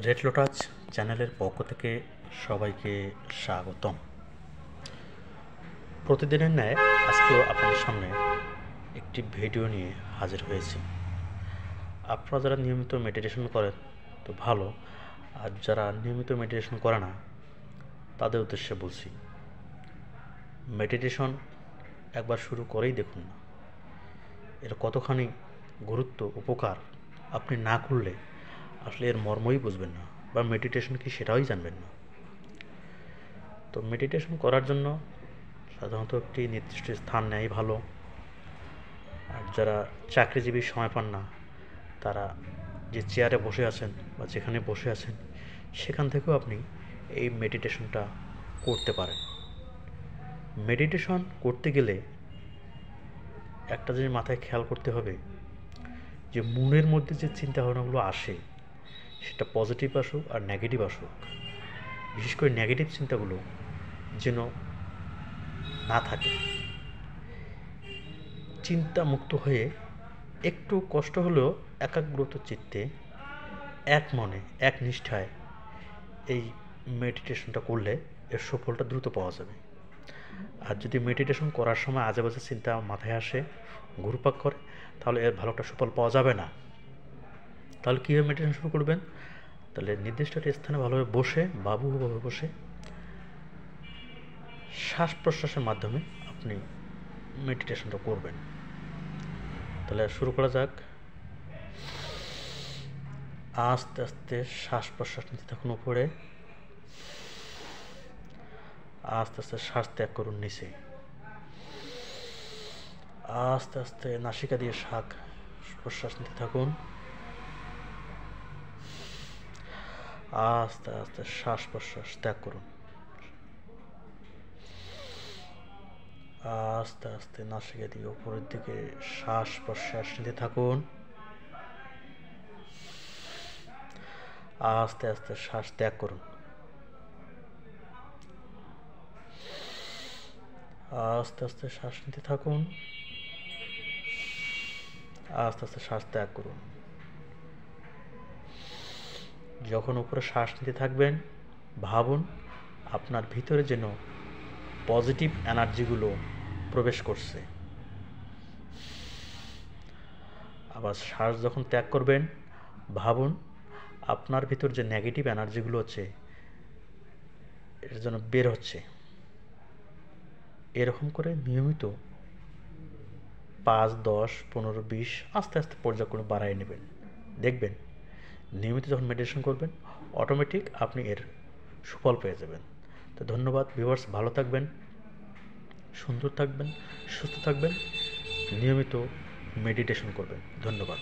Red lotus চ্যানেলের পক্ষ থেকে সবাইকে স্বাগতম। প্রতিদিনের ন্যায় আজকেও আপনাদের সামনে একটি ভিডিও নিয়ে হাজির হয়েছি। আপনারা যারা নিয়মিত মেডিটেশন করেন তো ভালো, আর যারা নিয়মিত মেডিটেশন করে না তাদের উদ্দেশ্যে বলছি, মেডিটেশন একবার শুরু করেই দেখুন না, এর কতখানি গুরুত্ব উপকার আপনি না করলে আসলে এর মর্মই বুঝবেন না, বা মেডিটেশন কি সেটাই জানবেন না। তো মেডিটেশন করার জন্য সাধারণত একটি নির্দিষ্ট স্থান নেয় ভালো। আর যারা চাকরিজীবী সময় পান না, তারা যে চেয়ারে বসে আছেন বা যেখানে বসে আছেন সেখান থেকেও আপনি এই মেডিটেশনটা করতে পারেন। মেডিটেশন করতে গেলে একটা জিনিস মাথায় খেয়াল করতে হবে, যে মনের মধ্যে যে চিন্তাভাবনাগুলো আসে সেটা পজিটিভ আসুক আর নেগেটিভ আসুক, বিশেষ করে নেগেটিভ চিন্তাগুলো যেন না থাকে। চিন্তা মুক্ত হয়ে একটু কষ্ট হলেও একাগ্রত চিত্তে এক মনে এক নিষ্ঠায় এই মেডিটেশনটা করলে এর সুফলটা দ্রুত পাওয়া যাবে। আর যদি মেডিটেশন করার সময় আজে বাজে চিন্তা মাথায় আসে, ঘুরপাক করে, তাহলে এর ভালো একটা সুফল পাওয়া যাবে না। তাহলে কীভাবে মেডিটেশন শুরু করবেন? তাহলে নির্দিষ্ট একটা স্থানে ভালোভাবে বসে বাবুভাবে বসে শ্বাস প্রশ্বাসের মাধ্যমে আপনি মেডিটেশনটা করবেন। তাহলে শুরু করা যাক। আস্তে আস্তে শ্বাস প্রশ্বাস নিতে থাকুন উপরে, আস্তে আস্তে শ্বাস ত্যাগ করুন নিচে, আস্তে আস্তে নাসিকা দিয়ে শ্বাস প্রশ্বাস নিতে থাকুন, আস্তে আস্তে শ্বাস প্রশ্বাস ত্যাগ করুন, আস্তে আস্তে নাসিকা দিয়ে উপরের দিকে শ্বাস প্রশ্বাস নিতে থাকুন, আস্তে আস্তে শ্বাস ত্যাগ করুন, আস্তে আস্তে শ্বাস নিতে থাকুন, আস্তে আস্তে শ্বাস ত্যাগ করুন। যখন উপরে শ্বাস নিতে থাকবেন, ভাবুন আপনার ভিতরে যেন পজিটিভ এনার্জিগুলো প্রবেশ করছে। আবার শ্বাস যখন ত্যাগ করবেন, ভাবুন আপনার ভিতর যে নেগেটিভ এনার্জিগুলো আছে এর যেন বের হচ্ছে। এরকম করে নিয়মিত 5, 10, 15, 20 আস্তে আস্তে পর্যায়ক্রমে বাড়াই নেবেন। দেখবেন নিয়মিত যখন মেডিটেশন করবেন অটোমেটিক আপনি এর সুফল পেয়ে যাবেন। তো ধন্যবাদ ভিউয়ার্স, ভালো থাকবেন, সুন্দর থাকবেন, সুস্থ থাকবেন, নিয়মিত মেডিটেশন করবেন। ধন্যবাদ।